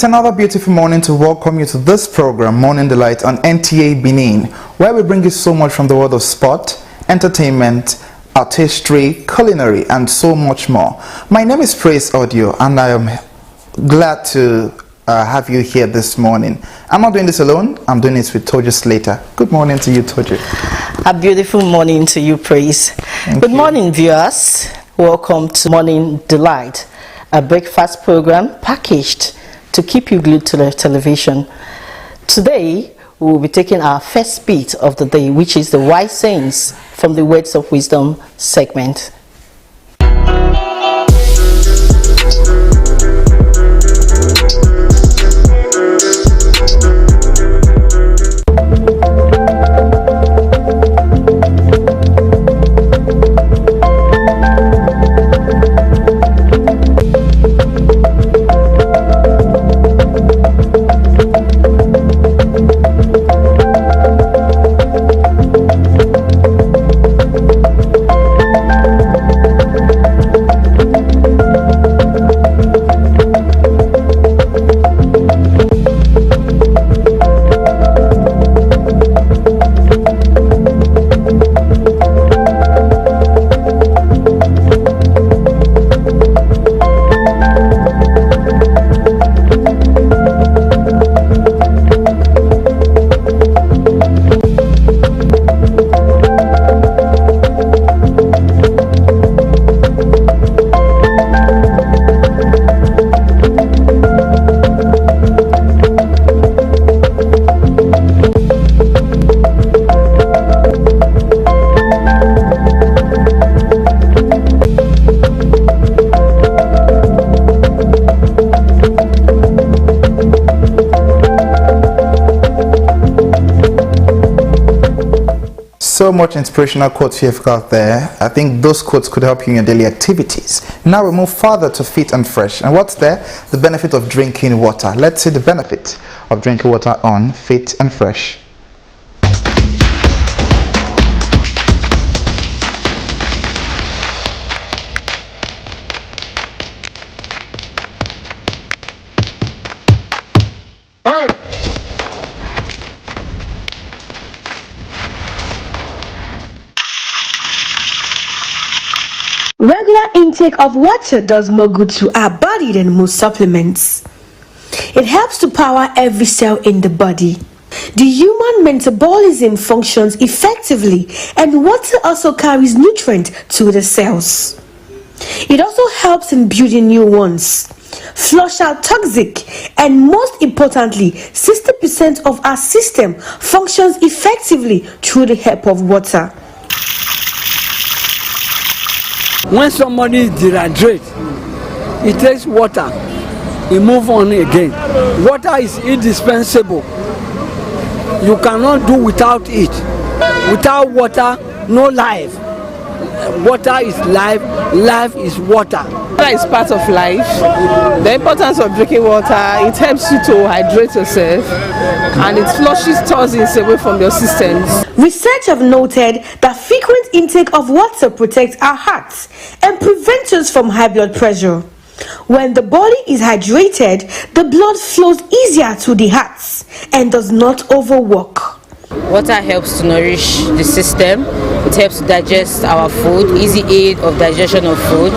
It's another beautiful morning to welcome you to this program, Morning Delight on Nta Benin, where we bring you so much from the world of sport, entertainment, artistry, culinary, and so much more. My name is Praise Audio, and I am glad to have you here this morning. I'm not doing this alone. I'm doing this with Tojo Slater. Good morning to you, Tojo. A beautiful morning to you, Praise. Good morning, viewers. Welcome to Morning Delight, a breakfast program packaged to keep you glued to the television. Today, we will be taking our first beat of the day, which is the wise sayings from the Words of Wisdom segment. So much inspirational quotes you've got there. I think those quotes could help you in your daily activities. Now we move further to fit and fresh. And what's there? The benefit of drinking water. Let's see the benefit of drinking water on Fit and Fresh. Regular intake of water does more good to our body than most supplements. It helps to power every cell in the body. The human metabolism functions effectively, and water also carries nutrients to the cells. It also helps in building new ones, flush out toxic, and most importantly, 60% of our system functions effectively through the help of water. When somebody dehydrates, it takes water, he move on again. Water is indispensable. You cannot do without it. Without water, no life. Water is life, life is water. Water is part of life. The importance of drinking water, it helps you to hydrate yourself and it flushes toxins away from your systems. Research have noted that frequent intake of water protects our hearts and prevents us from high blood pressure. When the body is hydrated, the blood flows easier to the hearts and does not overwork. Water helps to nourish the system. It helps to digest our food, easy aid of digestion of food.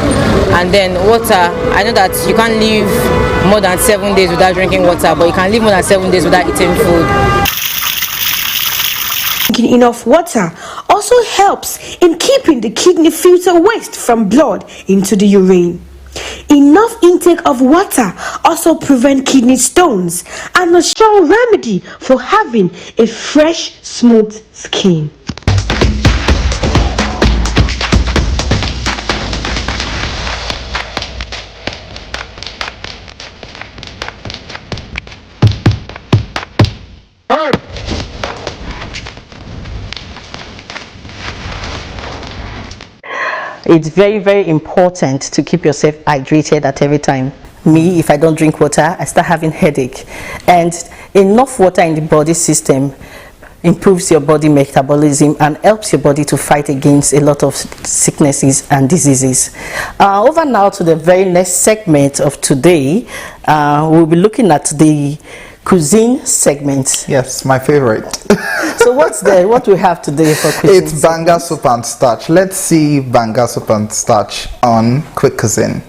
And then water, I know that you can't live more than 7 days without drinking water, but you can live more than 7 days without eating food. Drinking enough water also helps in keeping the kidney filter waste from blood into the urine. Enough intake of water also prevents kidney stones and a sure remedy for having a fresh, smooth skin. It's very, very important to keep yourself hydrated at every time. Me, if I don't drink water, I start having headache. And enough water in the body system improves your body metabolism and helps your body to fight against a lot of sicknesses and diseases. Over now to the very next segment of today. We'll be looking at the cuisine segment. Yes, my favorite. So what we have today for cuisine? It's banga soup and starch. Let's see banga soup and starch on Quick Cuisine.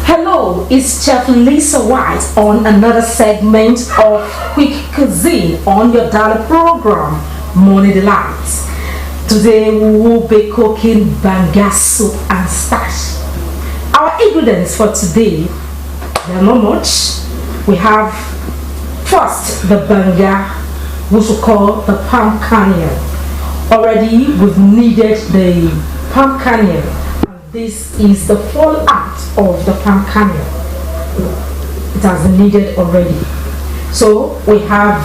Hello, it's Chef Lisa White on another segment of Quick Cuisine on your daily program, Morning Delights. Today we will be cooking banga soup and starch. Our ingredients for today, they are not much. We have first the banga, which we call the palm kernel. Already we've kneaded the palm kernel. This is the fallout of the palm kernel. It has been kneaded already. So we have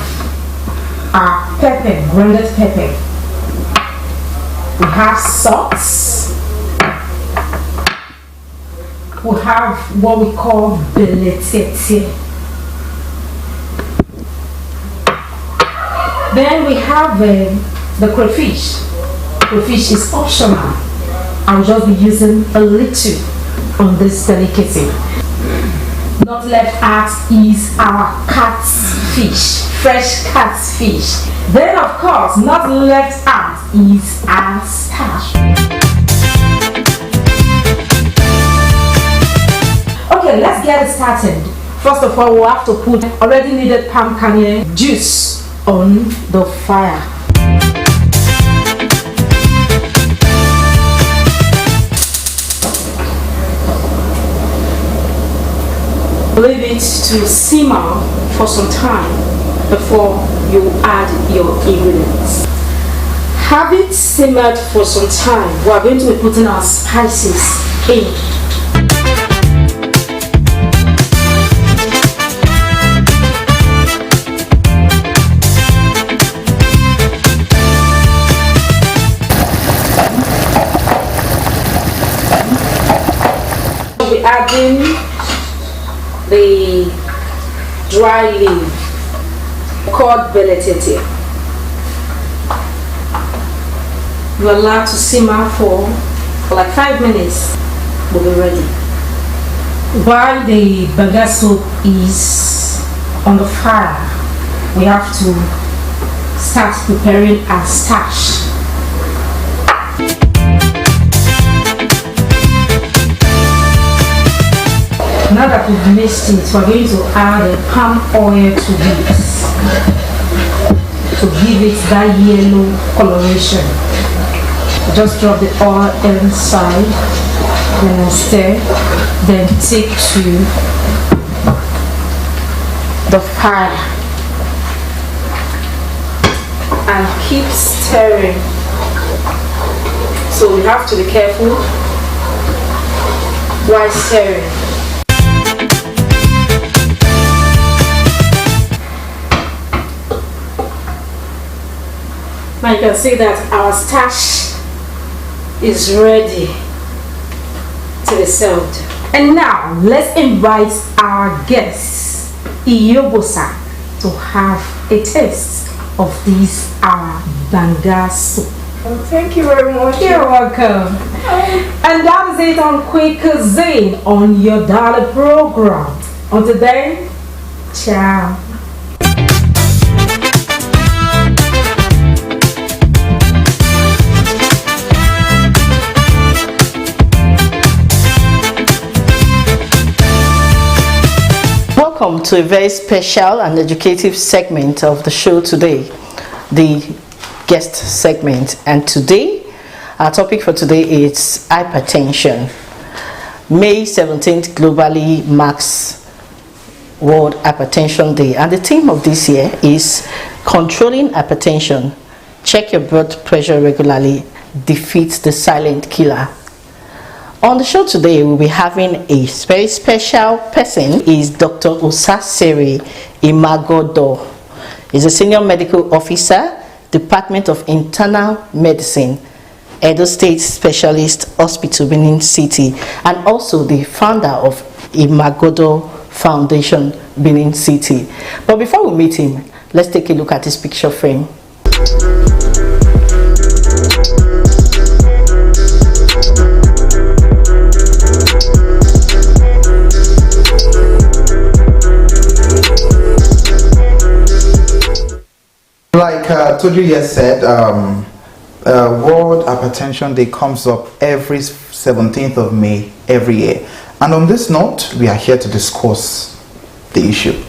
our pepper, grounded pepper. We have salt. We have what we call beletete. Then we have the crayfish. Crayfish is optional. I'll just be using a little on this delicacy. Not left out is our cat's fish, fresh cat's fish. Then of course, not left out is our starch. Okay, let's get it started. First of all, we'll have to put already kneaded palm kernel juice on the fire. Leave it to simmer for some time before you add your ingredients. Have it simmered for some time. We are going to be putting our spices in. We'll be adding the dry leaf called beletete. You are allowed to simmer for like 5 minutes. We'll be ready. While the banga soup is on the fire, we have to start preparing our starch. Now that we've mixed it, we're going to add the palm oil to this to give it that yellow coloration. Just drop the oil inside, then stir, then take to the fire and keep stirring. So we have to be careful while stirring. Now you can see that our starch is ready to be served. And now let's invite our guests, Iyobosa, to have a taste of this our banga soup. Oh, thank you very much. You're welcome. And that is it on Quick Cuisine on your daily program. Until then, ciao. Welcome to a very special and educative segment of the show today, the guest segment. And today, our topic for today is hypertension. May 17th globally marks World Hypertension Day, and the theme of this year is controlling hypertension. Check your blood pressure regularly, defeat the silent killer. On the show today, we'll be having a very special person. Is Dr. Osasere Imagodo. He's a senior medical officer, Department of Internal Medicine, Edo State Specialist Hospital, Benin City, and also the founder of Imagodo Foundation, Benin City. But before we meet him, let's take a look at his picture frame. Like Toju said, World Hypertension Day comes up every 17th of May every year. And on this note, we are here to discuss the issue.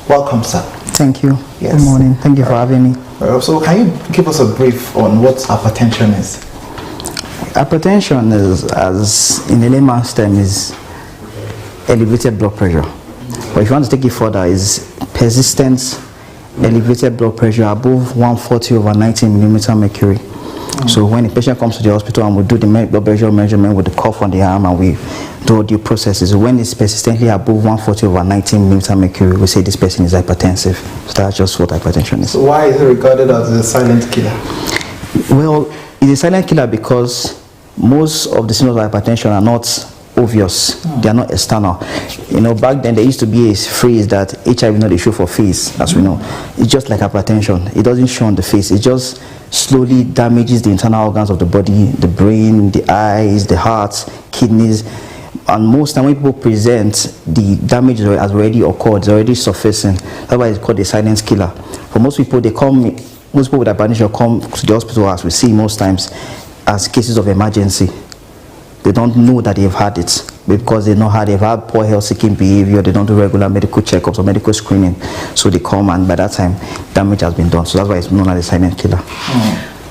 Welcome, sir. Thank you. Yes. Good morning. Thank you for having me. So can you give us a brief on what hypertension is? Hypertension is, as in a layman's term, is elevated blood pressure. But if you want to take it further, is persistent elevated blood pressure above 140/90 millimeter mercury. So when a patient comes to the hospital and we do the blood pressure measurement with the cuff on the arm and we do all the processes, when it's persistently above 140/90 millimeter mercury, we say this person is hypertensive. So that's just what hypertension is. So why is it regarded as a silent killer? Well, it's a silent killer because most of the symptoms of hypertension are not obvious. They are not external. You know, back then there used to be a phrase that HIV not a show for face, as we know. It's just like hypertension. It doesn't show on the face. It just slowly damages the internal organs of the body, the brain, the eyes, the heart, kidneys. And most time when people present, the damage has already occurred, it's already surfacing. That's why it's called a silent killer. For most people, most people with hypertension come to the hospital, as we see most times, as cases of emergency. They don't know that they've had it because they know how they've had poor health seeking behavior. They don't do regular medical checkups or medical screening. So they come, and by that time, damage has been done. So that's why it's known as a silent killer.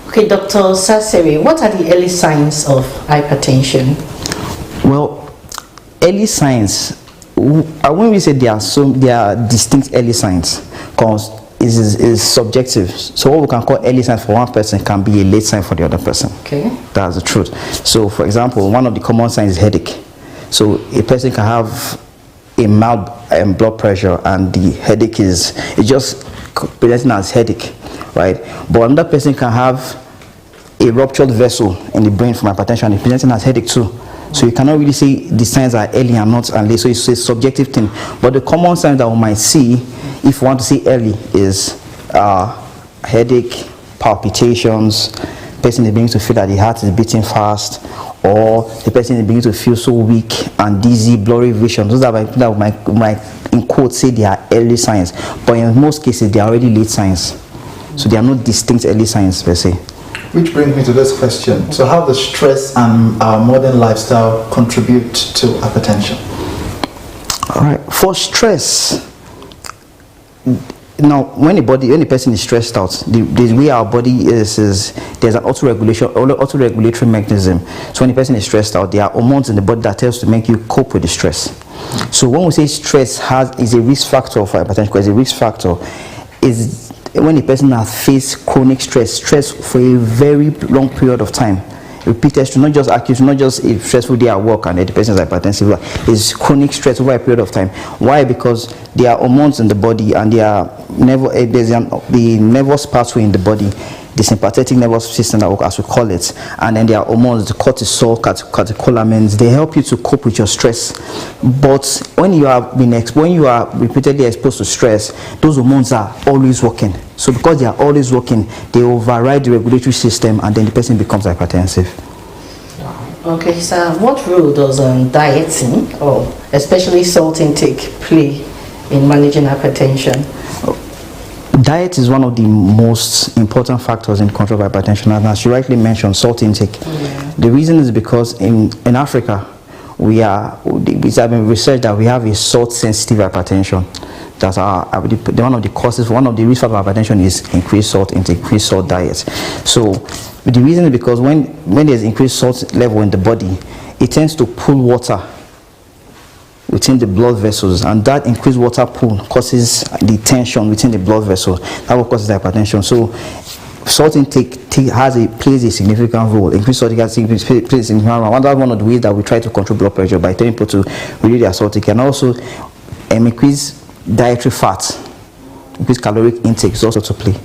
Okay, Dr. Saseri, what are the early signs of hypertension? Well, early signs, when we say there are distinct early signs, because is subjective. So what we can call early signs for one person can be a late sign for the other person. Okay. That's the truth. So for example, one of the common signs is headache. So a person can have a mild blood pressure and the headache is just presenting as headache, right? But another person can have a ruptured vessel in the brain from hypertension and it's presenting as headache too. So you cannot really say the signs are early and not late. So it's a subjective thing. But the common signs that we might see, if you want to see early, is headache, palpitations, person is beginning to feel that the heart is beating fast, or the person is beginning to feel so weak and dizzy, blurry vision. Those are that might in quotes say they are early signs. But in most cases, they are already late signs. So they are not distinct early signs per se. Which brings me to this question. So how does stress and our modern lifestyle contribute to hypertension? All right. For stress, now when a person is stressed out, the way our body is there's an auto-regulatory mechanism. So when a person is stressed out, there are hormones in the body that helps to make you cope with the stress. So when we say stress is a risk factor for hypertension, because a risk factor is when a person has faced chronic stress for a very long period of time, repeated stress, not just acute, not just a stressful day at work and the person is hypertensive, it's chronic stress over a period of time. Why? Because there are hormones in the body and the nervous pathway in the body, the sympathetic nervous system, as we call it, and then there are hormones, the cortisol, catecholamines. They help you to cope with your stress. But when you are repeatedly exposed to stress, those hormones are always working. So because they are always working, they override the regulatory system, and then the person becomes hypertensive. Okay, so what role does dieting, or especially salt intake, play in managing hypertension? Diet is one of the most important factors in control of hypertension, and as you rightly mentioned, salt intake. Yeah. The reason is because in Africa, it's been researched that we have a salt-sensitive hypertension. That's one of the causes. One of the risk factors of hypertension is increased salt intake, increased salt diet. So the reason is because when there's increased salt level in the body, it tends to pull water within the blood vessels, and that increased water pull causes the tension within the blood vessel. That will cause hypertension. So salt intake plays a significant role. Increased salt intake plays a significant role. That's one of the ways that we try to control blood pressure, by telling people to reduce their salt intake, and also increase dietary fat, increase caloric intake is also to play.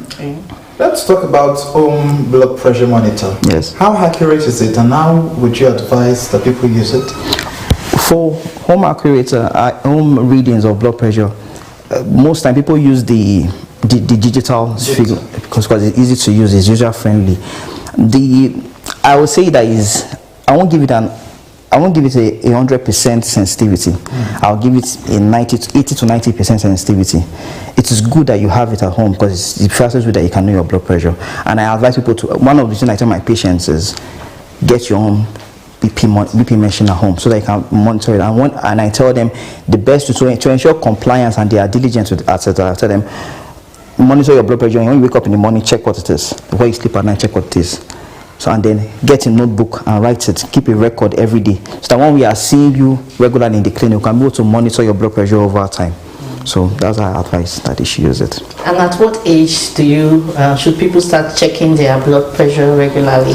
Okay. Let's talk about home blood pressure monitor. Yes. How accurate is it, and how would you advise that people use it? For home home readings of blood pressure, most time people use the digital figure because it's easy to use, it's user friendly. I would say that I won't give it a 100% sensitivity. I'll give it a 80 to 90% sensitivity. It is good that you have it at home because it's the fastest way that you can know your blood pressure. And I advise people to, one of the things I tell my patients is get your own BP machine at home so that you can monitor it. And I tell them the best to ensure compliance and they are diligent with it, etc. I tell them monitor your blood pressure, and when you wake up in the morning, check what it is. Before you sleep at night, check what it is. So, and then get a notebook and write it. Keep a record every day. So that when we are seeing you regularly in the clinic, we can be able to monitor your blood pressure over time. So that's our advice that they should use it. And at what age should people start checking their blood pressure regularly?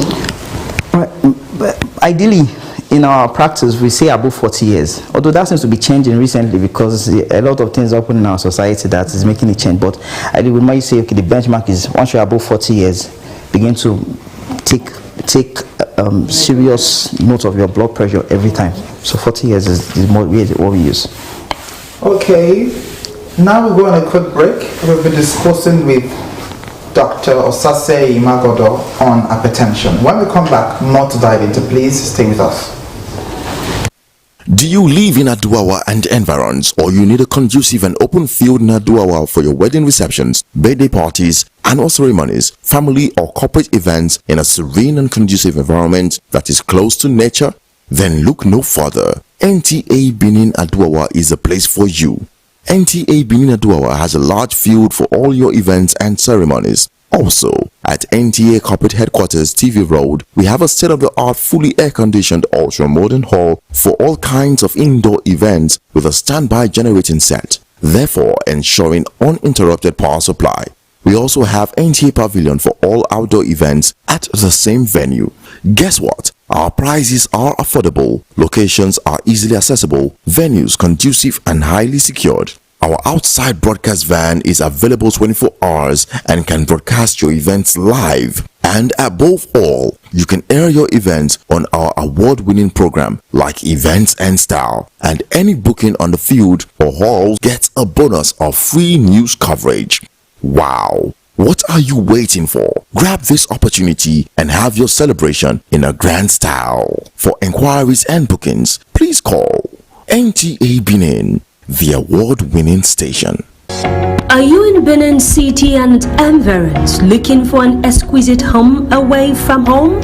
But ideally, in our practice, we say above 40 years. Although that seems to be changing recently because a lot of things happen in our society that is making it change. But ideally, we might say, okay, the benchmark is once you're above 40 years, begin to take serious note of your blood pressure every time. So 40 years is more what we use. Okay, now we'll go on a quick break. We'll be discussing with Dr. Osase Imagodo on hypertension. When we come back, more to dive into. Please stay with us. Do you live in Aduawa and environs, or you need a conducive and open field in Aduawa for your wedding receptions, birthday parties, annual ceremonies, family or corporate events in a serene and conducive environment that is close to nature? Then look no further. Nta Benin Aduawa is a place for you. Nta Benin Aduawa has a large field for all your events and ceremonies. Also, at NTA Corporate Headquarters TV Road, we have a state-of-the-art fully air-conditioned ultra-modern hall for all kinds of indoor events with a standby generating set, therefore ensuring uninterrupted power supply. We also have NTA Pavilion for all outdoor events at the same venue. Guess what? Our prices are affordable, locations are easily accessible, venues conducive and highly secured. Our outside broadcast van is available 24 hours and can broadcast your events live. And above all, you can air your events on our award-winning program like Events and Style. And any booking on the field or hall gets a bonus of free news coverage. Wow! What are you waiting for? Grab this opportunity and have your celebration in a grand style. For inquiries and bookings, please call NTA Benin, the award-winning station. Are you in Benin City and environs looking for an exquisite home away from home?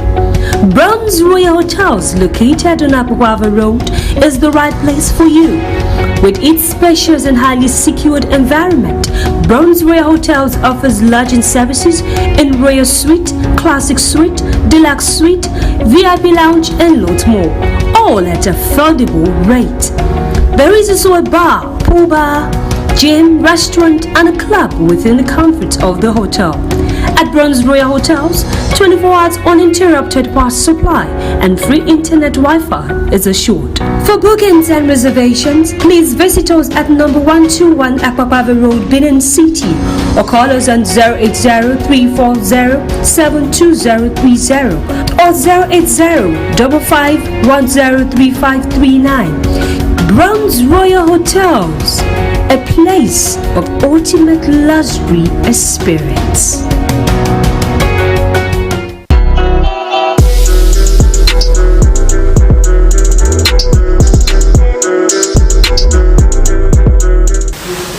Bronze Royal Hotels, located on Abuava Road, is the right place for you. With its spacious and highly secured environment, Bronze Royal Hotels offers lodging services in Royal Suite, Classic Suite, Deluxe Suite, VIP Lounge, and lots more, all at affordable rate. There is also a bar, pool bar, gym, restaurant, and a club within the comfort of the hotel. At Bronze Royal Hotels, 24 hours uninterrupted power supply and free internet Wi-Fi is assured. For bookings and reservations, please visit us at number 121 Akpapava Road, Benin City, or call us on 080-340-72030 or 080-55103539. Bronze Royal Hotels, a place of ultimate luxury experience.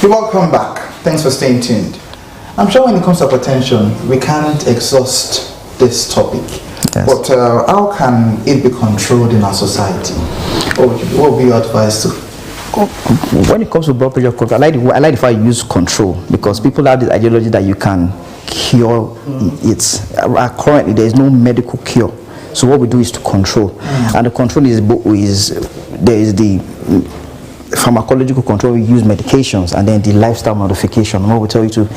Welcome back. Thanks for staying tuned. I'm sure when it comes to hypertension, we can't exhaust this topic. Yes. But how can it be controlled in our society? What would be your advice to? When it comes to blood pressure control, I like if I use control because people have this ideology that you can cure it. Currently, there is no medical cure. So what we do is to control, and the control is there is the pharmacological control. We use medications, and then the lifestyle modification. What we tell you to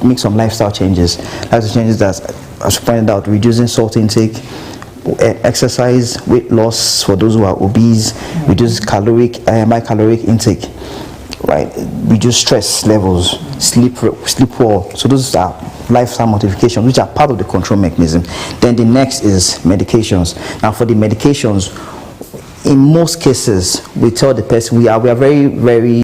make some lifestyle changes. Lifestyle changes that, as you pointed out, reducing salt intake, exercise, weight loss for those who are obese, reduce high caloric intake. right? Reduce stress levels, sleep well. So those are lifestyle modifications, which are part of the control mechanism. Then the next is medications. Now for the medications, in most cases, we tell the person, we are very, very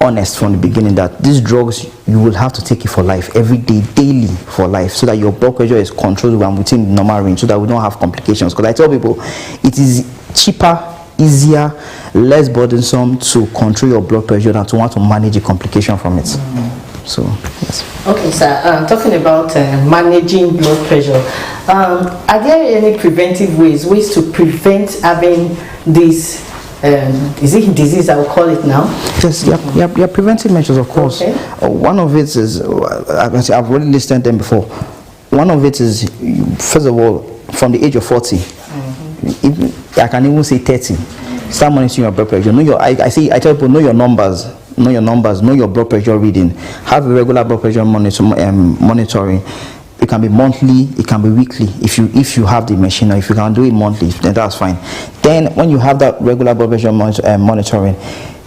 honest from the beginning that these drugs, you will have to take it for life, every day, daily for life, so that your blood pressure is controlled and within the normal range, so that we don't have complications. Because I tell people, it is cheaper, easier, less burdensome to control your blood pressure than to want to manage a complication from it. So, yes. Okay, sir. Talking about managing blood pressure, are there any preventive ways to prevent having this? Is it disease? I will call it now. Yes, yeah, preventive measures, of course. Okay. One of it is, I've already listed them before. One of it is, first of all, from the age of 40, I can even say 30, start monitoring your blood pressure. Know your, I tell people, know your numbers, know your blood pressure reading. Have a regular blood pressure monitoring. It can be monthly, it can be weekly. If you have the machine, or if you can do it monthly, then that's fine. Then when you have that regular blood pressure monitoring,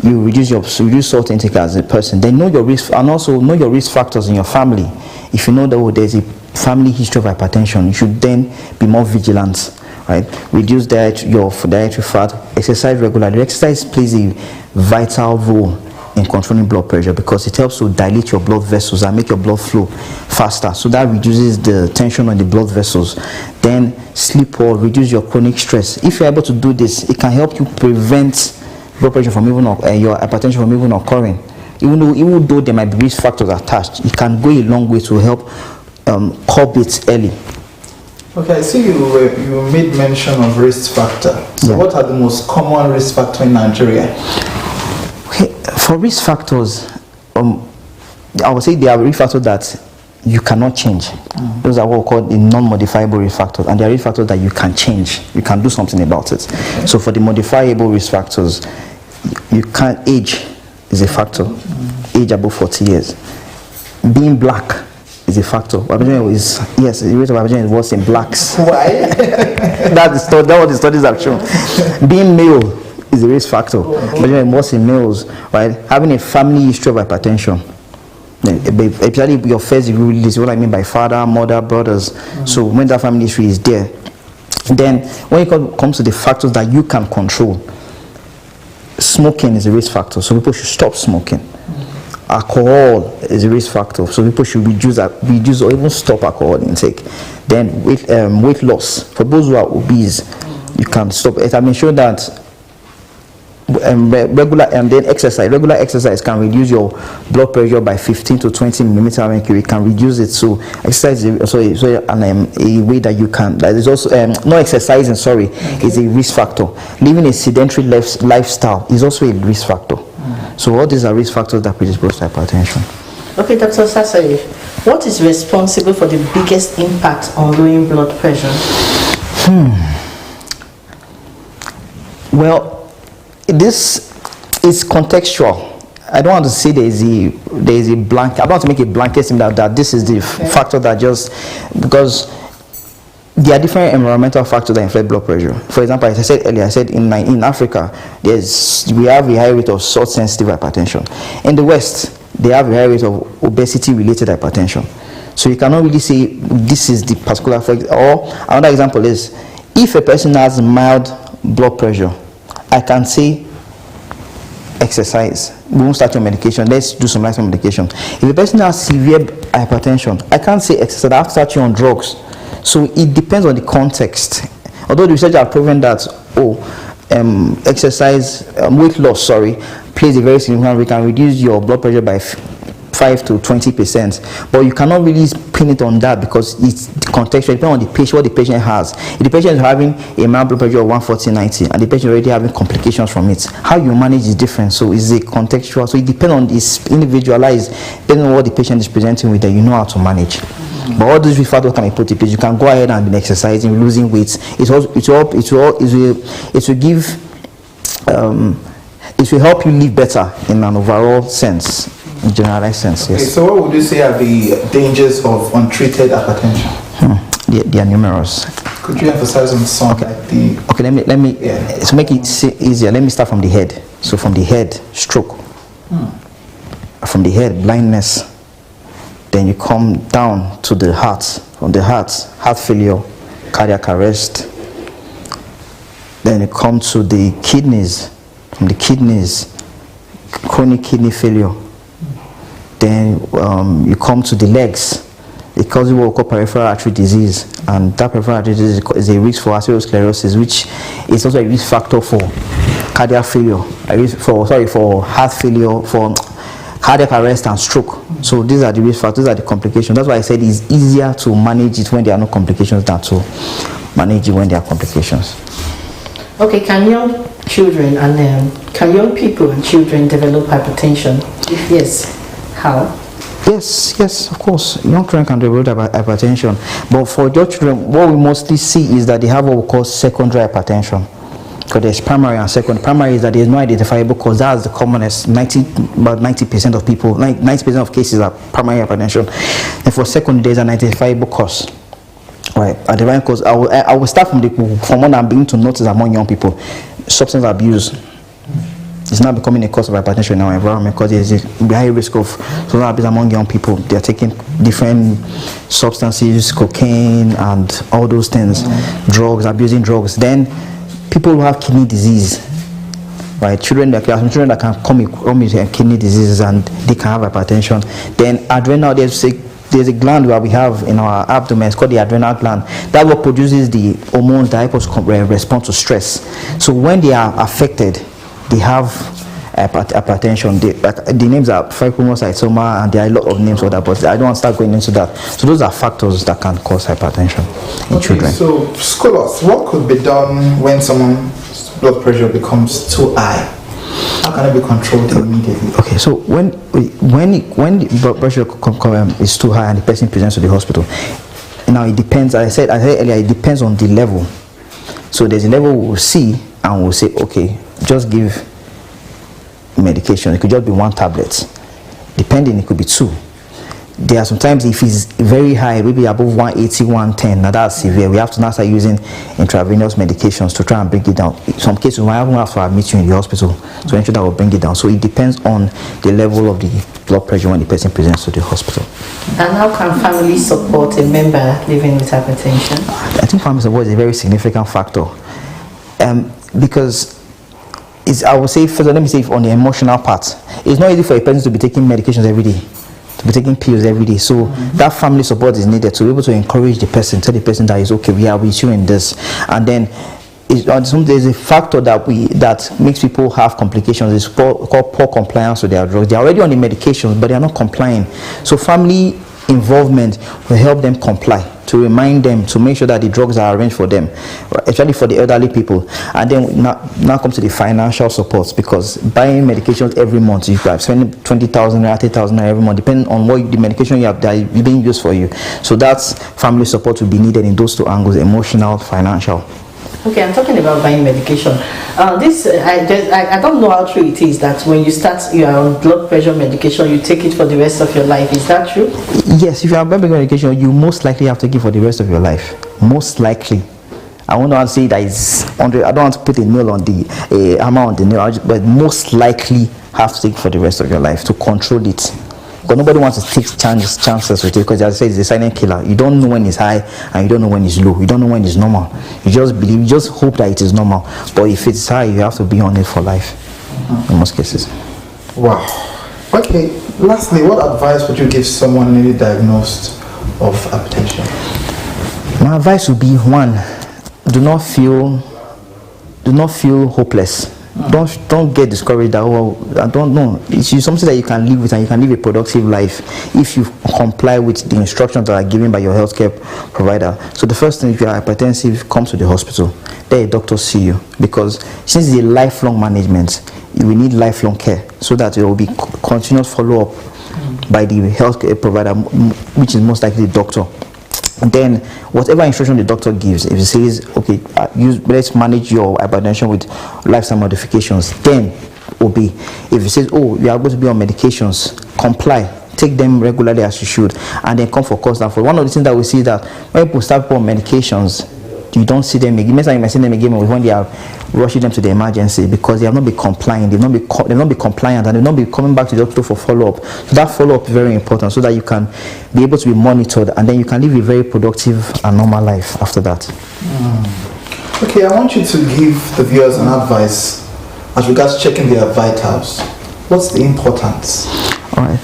you reduce salt intake as a person. Then know your risk, and also know your risk factors in your family. If you know that there's a family history of hypertension, you should then be more vigilant. Right? Reduce your dietary fat, exercise regularly. Exercise plays a vital role in controlling blood pressure because it helps to dilate your blood vessels and make your blood flow faster. So that reduces the tension on the blood vessels. Then sleep well, reduce your chronic stress. If you're able to do this, it can help you prevent blood pressure from even your hypertension from even occurring. Even though there might be risk factors attached, it can go a long way to help curb it early. Okay, I see you made mention of risk factor. So what are the most common risk factors in Nigeria? Okay, for risk factors, I would say there are risk factors that you cannot change. Those are what we call the non-modifiable risk factors, and there are risk factors that you can change. You can do something about it. Okay. So for the modifiable risk factors, age is a factor. Age above 40 years. Being black is a factor. The rate of hypertension is worse in blacks. Why? That's what the studies have shown. Being male is a risk factor. Hypertension is worse in males, right? Having a family history of hypertension, especially your first degree, is what I mean by father, mother, brothers. So when that family history is there, then when it comes to the factors that you can control, smoking is a risk factor. So people should stop smoking. Alcohol is a risk factor, so people should reduce or even stop alcohol intake. Then weight loss, for those who are obese, you can stop it. I mean, sure that regular exercise can reduce your blood pressure by 15 to 20 millimeter of mercury. It can reduce it. So exercise is also a way that you can. That is also no exercising. Sorry, is a risk factor. Living a sedentary lifestyle is also a risk factor. So all these are risk factors that predispose to hypertension. Okay, Dr. Sasaye, what is responsible for the biggest impact on lowering blood pressure? Well, this is contextual. I don't want to say there is a blanket. I don't want to make a blanket statement that this is the factor that because there are different environmental factors that influence blood pressure. For example, as I said earlier, in Africa, we have a high rate of salt-sensitive hypertension. In the West, they have a high rate of obesity-related hypertension. So you cannot really say this is the particular effect. Or another example is, if a person has mild blood pressure, I can say exercise. We won't start your medication. Let's do some lifestyle medication. If a person has severe hypertension, I can't say exercise. I have to start you on drugs. So it depends on the context. Although the research have proven that exercise, weight loss, plays a very significant role. It can reduce your blood pressure by 5 to 20%. But you cannot really pin it on that because it's contextual. It depends on the patient, what the patient has. If the patient is having a mild blood pressure of 140/90 and the patient already having complications from it, how you manage is different. So it's a contextual. So it depends on, it's individualized, depending on what the patient is presenting with, that you know how to manage. But all these factors can be put in place. You can go ahead and be exercising, losing weight. It will help you live better in an overall sense, in generalized sense. Yes. Okay, so what would you say are the dangers of untreated hypertension? They are numerous. Could you emphasize on some? Okay. Let me to make it easier. Let me start from the head. So from the head, stroke. From the head, blindness. Then you come down to the heart. From the heart failure, cardiac arrest. Then you come to the kidneys. From the kidneys, chronic kidney failure. Then you come to the legs. It causes what we call peripheral artery disease, and that peripheral artery disease is a risk for atherosclerosis, which is also a risk factor for cardiac failure, for heart failure, for cardiac arrest and stroke. So these are the risk factors, these are the complications. That's why I said it's easier to manage it when there are no complications than to manage it when there are complications. Okay, can young children and can young people and children develop hypertension? If yes, how? Yes, of course. Young children can develop hypertension, but for your children, what we mostly see is that they have what we call secondary hypertension. Because there's primary and secondary. Primary is that there's no identifiable cause. That's the commonest. About 90% of people, 90% of cases are primary hypertension. And for secondary, there's an identifiable cause. Right, identifying cause. I will start from what I'm beginning to notice among young people. Substance abuse is now becoming a cause of hypertension in our environment because there's a high risk of substance abuse among young people. They're taking different substances, cocaine and all those things, drugs, abusing drugs. Then people who have kidney disease, right? Children that can come with kidney diseases and they can have hypertension. Then adrenal, there's a gland where we have in our abdomen, it's called the adrenal gland. That what produces the hormones that help us respond to stress. So when they are affected, they have hypertension. The names are fibromyalgia, and there are a lot of names for that, but I don't want to start going into that. So those are factors that can cause hypertension in children. So, scholars, what could be done when someone's blood pressure becomes too high? How can it be controlled immediately? Okay, so when the blood pressure is too high and the person presents to the hospital, now it depends. As I said earlier, it depends on the level. So there's a level we'll see and we'll say, okay, just give medication. It could just be 1 tablet. Depending, it could be 2. There are sometimes if it's very high, maybe above 180, 110, now that's severe. We have to now start using intravenous medications to try and bring it down. In some cases, we might even have to admit you in the hospital to ensure that we'll bring it down. So it depends on the level of the blood pressure when the person presents to the hospital. And how can family support a member living with hypertension? I think family support is a very significant factor. Because I would say, first, let me say on the emotional part, it's not easy for a person to be taking medications every day, to be taking pills every day. So that family support is needed to be able to encourage the person, tell the person that is okay, we are with you in this. And then there's a factor that makes people have complications. It's called poor compliance with their drugs. They're already on the medications, but they're not complying. So family involvement will help them comply, to remind them, to make sure that the drugs are arranged for them, especially for the elderly people. And then now comes to the financial support, because buying medications every month, you are spending 20,000 or 30,000 every month, depending on what the medication you have that is being used for you. So that's family support will be needed in those 2 angles: emotional, financial. Okay, I'm talking about buying medication. I don't know how true it is that when you start your on blood pressure medication, you take it for the rest of your life. Is that true? Yes, if you have blood pressure medication, you most likely have to take it for the rest of your life. Most likely. I won't want to say that it's 100. I don't want to put a nail on the hammer on the nail, but most likely have to take it for the rest of your life to control it. Because nobody wants to take chances with it, because as I said, it's a silent killer. You don't know when it's high and you don't know when it's low. You don't know when it's normal. You just hope that it is normal. But if it's high, you have to be on it for life in most cases. Wow. Okay, lastly, what advice would you give someone newly diagnosed of hypertension? My advice would be, 1, do not feel hopeless. Don't get discouraged that, I don't know. It's something that you can live with, and you can live a productive life if you comply with the instructions that are given by your healthcare provider. So the first thing, if you are hypertensive, come to the hospital. There a doctor see you, because since it's a lifelong management, you will need lifelong care, so that there will be continuous follow-up by the healthcare provider, which is most likely the doctor. And then whatever instruction the doctor gives, if he says, okay, let's manage your hypertension with lifestyle modifications, then obey. If he says, oh, you are going to be on medications, comply, take them regularly as you should, and then come for constant follow. One of the things that we see is that when people start on medications, you don't see them again. Maybe you might see them again when they are rushing them to the emergency because they have not been complying. They've not been compliant, and they've not been coming back to the hospital for follow-up. So that follow-up is very important, so that you can be able to be monitored, and then you can live a very productive and normal life after that. Okay, I want you to give the viewers an advice as regards checking their vitals. What's the importance? All right.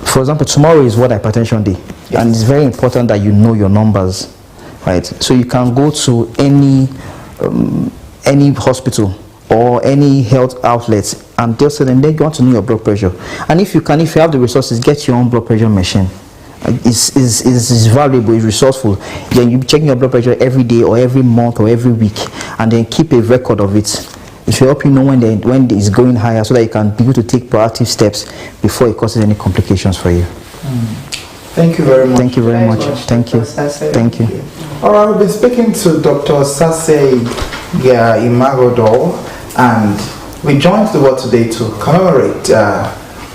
For example, tomorrow is World Hypertension Day, and it's very important that you know your numbers, right? So you can go to any hospital or any health outlets, and they'll say, then they want to know your blood pressure. And if you have the resources, get your own blood pressure machine. It's valuable, it's resourceful. Then you be checking your blood pressure every day or every month or every week, and then keep a record of it. It will help you know when it's going higher, so that you can be able to take proactive steps before it causes any complications for you. Thank you very much. Thank you very much. Thank you. Thank you. All right, we've been speaking to Dr. Sase Imagodol, and we joined the world today to commemorate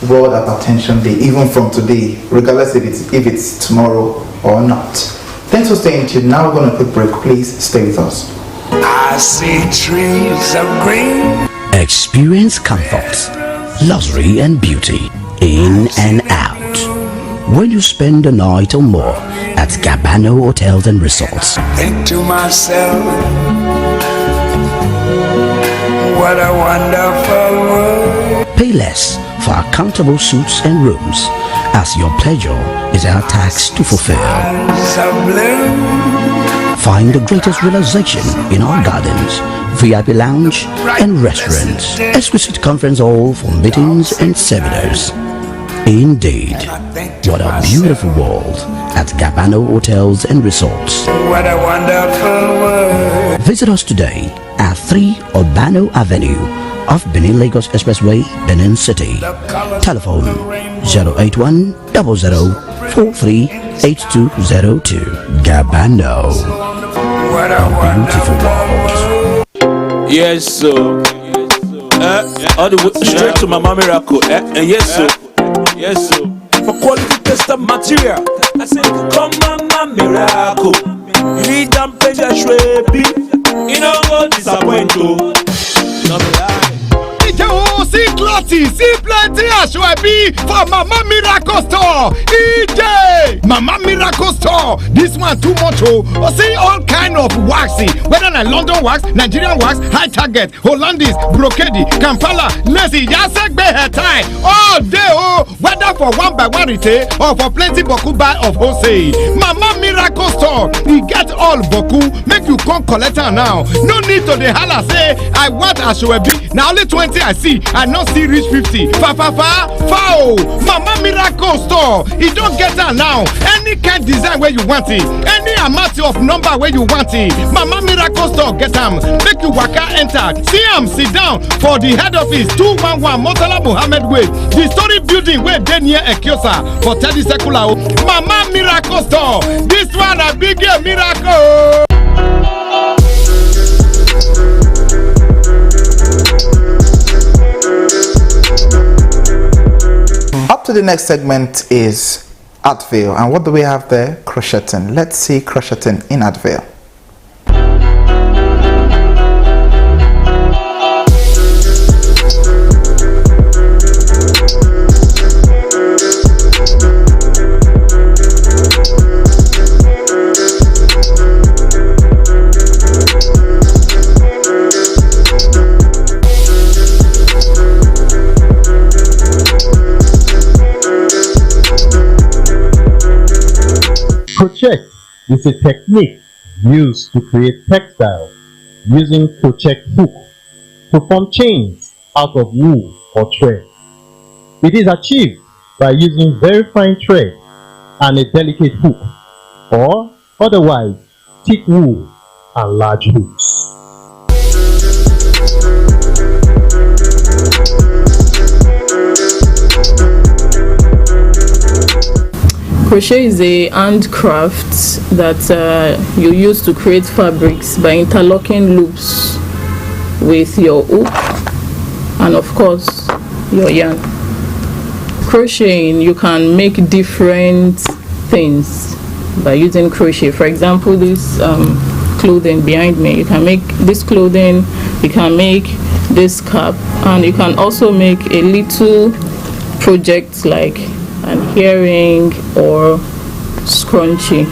World Hypertension Day, even from today, regardless if it's tomorrow or not. Thanks for staying tuned. Now we're going to quick break. Please stay with us. I see trees of green. Experience comfort, luxury and beauty in and out. When you spend a night or more at Gabano Hotels and Resorts. Think to myself, what a wonderful world. Pay less for our comfortable suites and rooms, as your pleasure is our tax to fulfill. Find the greatest relaxation in our gardens, VIP lounge and restaurants, exquisite conference hall for meetings and seminars. Indeed, what a beautiful world at Gabano Hotels and Resorts. What a wonderful world. Visit us today at 3 Urbano Avenue off Benin Lagos Expressway, Benin City. Telephone 081 00438202. Gabano. What a beautiful world. Yes, so all the way straight to Mama Miracle. And yes, so for quality tested material, I say come Mama Miracle. You need them pleasure, baby. You know what disappoint you. Not lie. See clarity, see plenty Ashwebi for Mama Miracle Store. DJ Mama Miracle Store. This one too much. Oh, see all kind of waxy, whether na London wax, Nigerian wax, high target, Hollandese, brocade, Kampala, lacy, Yasegbe hair tie. All day whether for one by one retail or for plenty boku buy of wholesale. Mama Miracle Store, we get all boku. Make you come collect her now. No need to the holla say I want Ashwebi. Now only 20 I see. I not see reach 50. Foul. Mama Miracle Store. It don't get her now. Any kind design where you want it. Any amount of number where you want it. Mama Miracle Store get them. Make you waka enter. See them sit down for the head office 211 Motala Muhammad Way. The story building where they near Ekiosa for 30 Sekula. Mama Miracle Store. This one a big miracle. Up to the next segment is Advil, and what do we have there? Crocheting. Let's see crocheting in Advil. Crochet is a technique used to create textiles using crochet hook to form chains out of wool or thread. It is achieved by using very fine thread and a delicate hook, or otherwise thick wool and large hooks. Crochet is a handcraft that you use to create fabrics by interlocking loops with your hook and of course your yarn. Crocheting, you can make different things by using crochet. For example, this clothing behind me. You can make this clothing, you can make this cap, and you can also make a little project like an earring or scrunchie.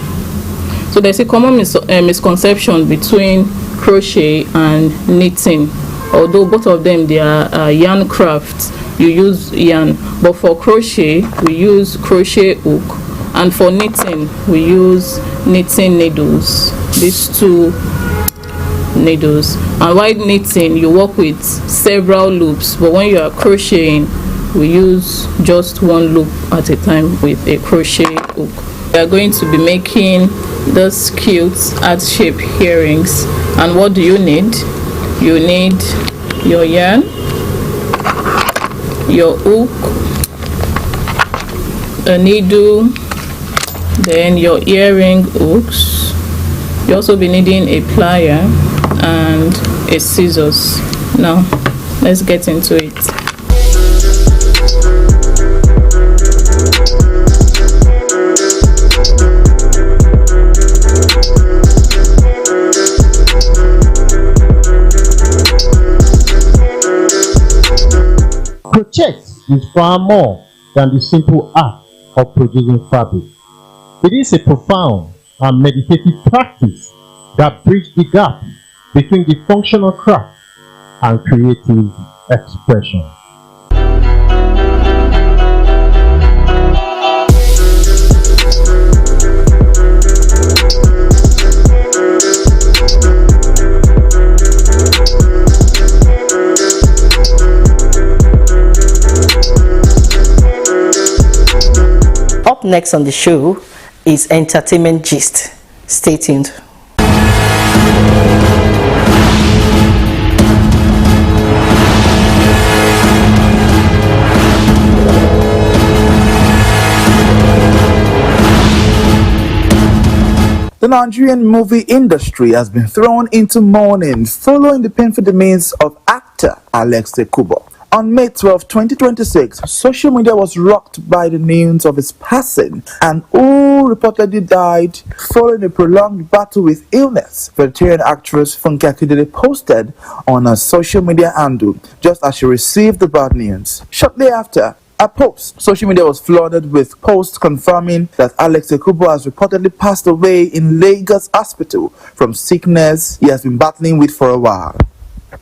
So there's a common misconception between crochet and knitting. Although both of them, they are yarn crafts, you use yarn, but for crochet we use crochet hook, and for knitting we use knitting needles, these two needles. And while knitting you work with several loops, but when you are crocheting we use just one loop at a time with a crochet hook. We are going to be making those cute heart-shaped earrings, and what do you need? You need your yarn, your hook, a needle, then your earring hooks. You also be needing a plier and a scissors. Now let's get into it. Crochet is far more than the simple act of producing fabric. It is a profound and meditative practice that bridges the gap between the functional craft and creative expression. Up next on the show is Entertainment Gist. Stay tuned. The Nigerian movie industry has been thrown into mourning following the painful demise of actor Alex Ekubo. On May 12, 2026, social media was rocked by the news of his passing, and who reportedly died following a prolonged battle with illness. Veteran actress Funke Akindele posted on her social media handle just as she received the bad news. Shortly after a post, social media was flooded with posts confirming that Alex Ekubo has reportedly passed away in Lagos hospital from sickness he has been battling with for a while.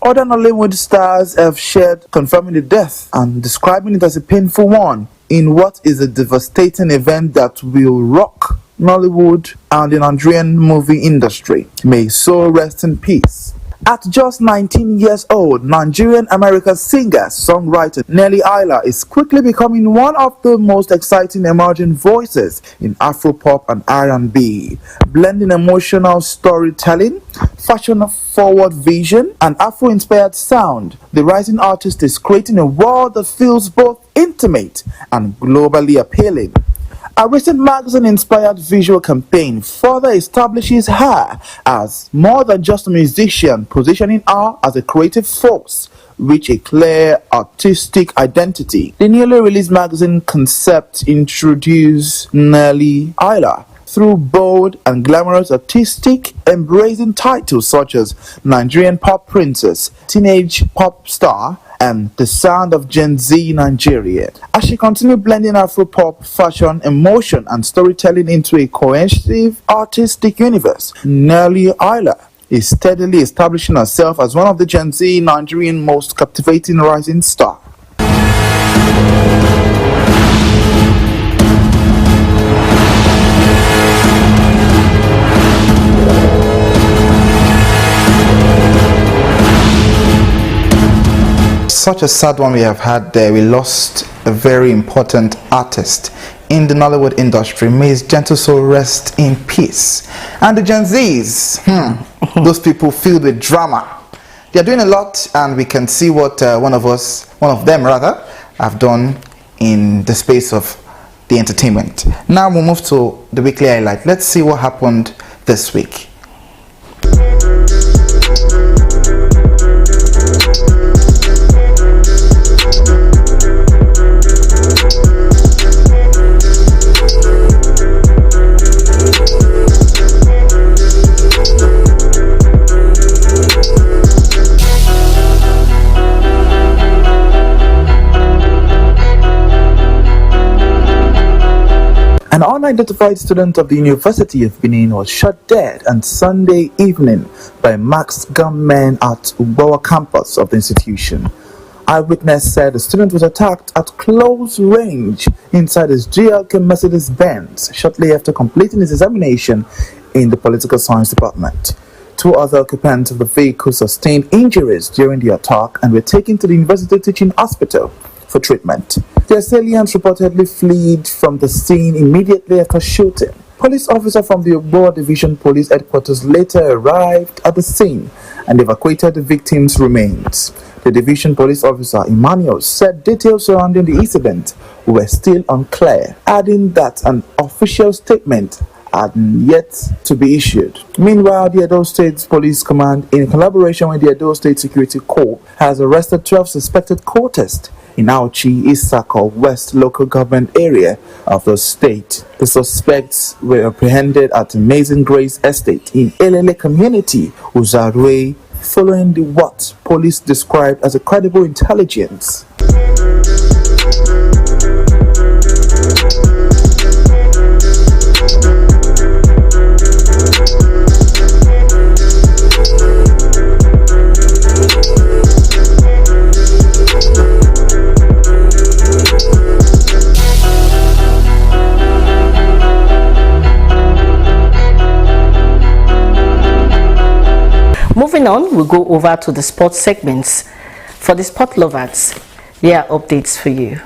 Other Nollywood stars have shared confirming the death and describing it as a painful one in what is a devastating event that will rock Nollywood and the Nigerian movie industry. May his soul rest in peace. At just 19 years old, Nigerian-American singer-songwriter Nelly Ayla is quickly becoming one of the most exciting emerging voices in Afropop and R&B. Blending emotional storytelling, fashion-forward vision, and Afro-inspired sound, the rising artist is creating a world that feels both intimate and globally appealing. A recent magazine-inspired visual campaign further establishes her as more than just a musician, positioning her as a creative force with a clear artistic identity. The newly released magazine concept introduced Nelly Ayla through bold and glamorous artistic embracing titles such as Nigerian Pop Princess, Teenage Pop Star, and the sound of Gen Z Nigeria. As she continued blending Afro-pop, fashion, emotion, and storytelling into a cohesive artistic universe, Nelly Ayla is steadily establishing herself as one of the Gen Z Nigerian most captivating rising stars. Such a sad one we have had there. We lost a very important artist in the Nollywood industry. May his gentle soul rest in peace. And the Gen Zs, those people filled with drama. They are doing a lot, and we can see what one of them have done in the space of the entertainment. Now we'll move to the weekly highlight. Let's see what happened this week. unidentified student of the University of Benin was shot dead on Sunday evening by masked gunmen at Ugbawa campus of the institution. Eyewitness said the student was attacked at close range inside his GLK Mercedes-Benz shortly after completing his examination in the political science department. 2 other occupants of the vehicle sustained injuries during the attack and were taken to the University Teaching Hospital for treatment. The assailants reportedly fled from the scene immediately after shooting. Police officer from the Ugbawa Division Police Headquarters later arrived at the scene and evacuated the victims' remains. The division police officer, Emmanuel, said details surrounding the incident were still unclear, adding that an official statement had yet to be issued. Meanwhile, the Edo State Police Command, in collaboration with the Edo State Security Corps, has arrested 12 suspected cultists in Auchi, Isako West local government area of the state. The suspects were apprehended at Amazing Grace Estate in Elele community, Uzarwe, following the what police described as a credible intelligence. Moving on, we'll go over to the sports segments. For the sport lovers, here are updates for you.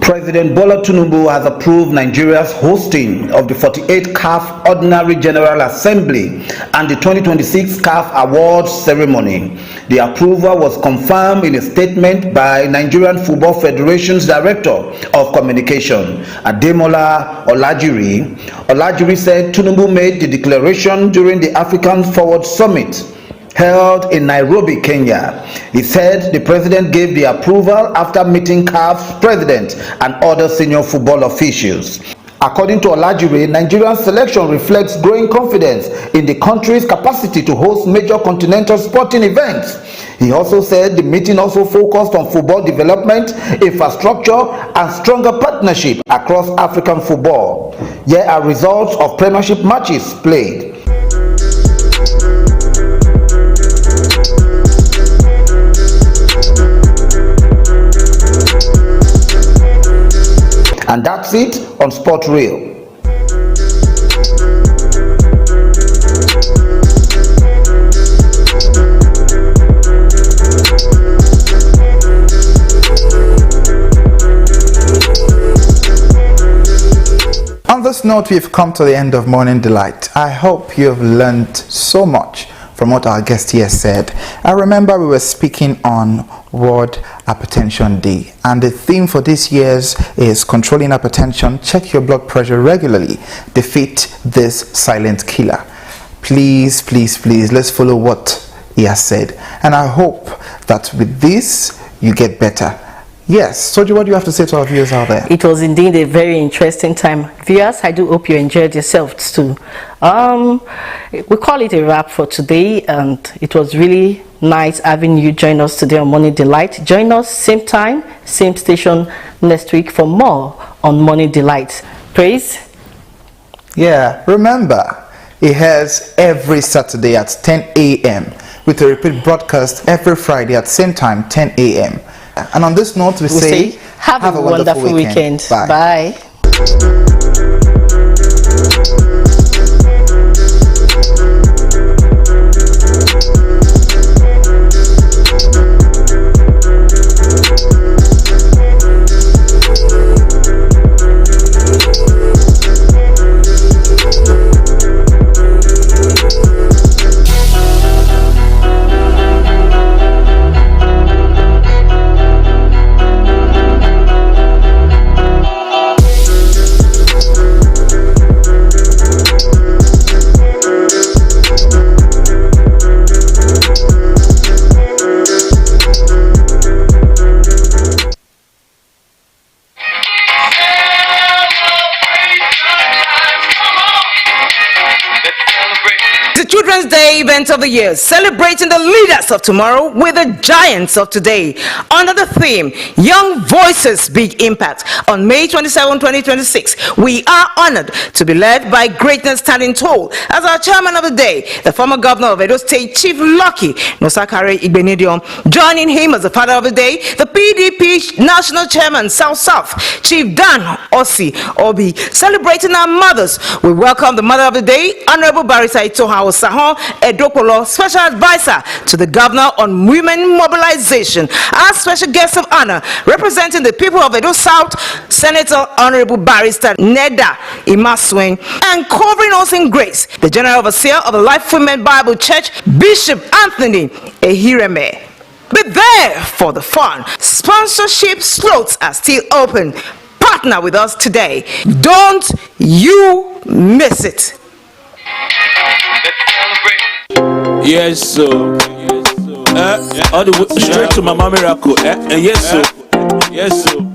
President Bola Tinubu has approved Nigeria's hosting of the 48th CAF Ordinary General Assembly and the 2026 CAF Awards ceremony. The approval was confirmed in a statement by Nigerian Football Federation's Director of Communication, Ademola Olajiri. Olajiri said Tinubu made the declaration during the African Forward Summit held in Nairobi, Kenya. He said the president gave the approval after meeting CAF's president and other senior football officials. According to Olajire, Nigerian selection reflects growing confidence in the country's capacity to host major continental sporting events. He also said the meeting also focused on football development, infrastructure, and stronger partnership across African football. Here are results of premiership matches played. And that's it on Sport Reel. On this note, we've come to the end of Morning Delight. I hope you've learned so much from what our guest here said. I remember we were speaking on World Hypertension Day, and the theme for this year's is controlling hypertension. Check your blood pressure regularly. Defeat this silent killer. Please, please, please, let's follow what he has said. And I hope that with this, you get better. Yes, Soji, what do you have to say to our viewers out there? It was indeed a very interesting time. Viewers, I do hope you enjoyed yourselves too. We call it a wrap for today, and it was really nice having you join us today on Morning Delight. Join us same time, same station next week for more on Morning Delight. Praise. Yeah, remember, it has every Saturday at 10 a.m. with a repeat broadcast every Friday at same time, 10 a.m. And on this note, we say have a wonderful weekend. Bye. Bye. Children's Day event of the year, celebrating the leaders of tomorrow with the giants of today. Under the theme, Young Voices, Big Impact, on May 27, 2026, we are honored to be led by greatness standing tall as our chairman of the day, the former governor of Edo State, Chief Lucky Nosakare Igbenedion. Joining him as the father of the day, the PDP national chairman, South, Chief Dan Osi Obi. Celebrating our mothers, we welcome the mother of the day, Honorable Barrister Itoha Osahon Edokolo, special advisor to the governor on women mobilization. Our special guest of honor, representing the people of Edo South, Senator Honorable Barrister Nta Benin, and covering us in grace, the General Overseer of the Life Women Bible Church, Bishop Anthony Ehireme. Be there for the fun. Sponsorship slots are still open. Partner with us today. Don't you miss it. Yes, so. All the way straight to Mama Miracle. Yes, so. Yes, so.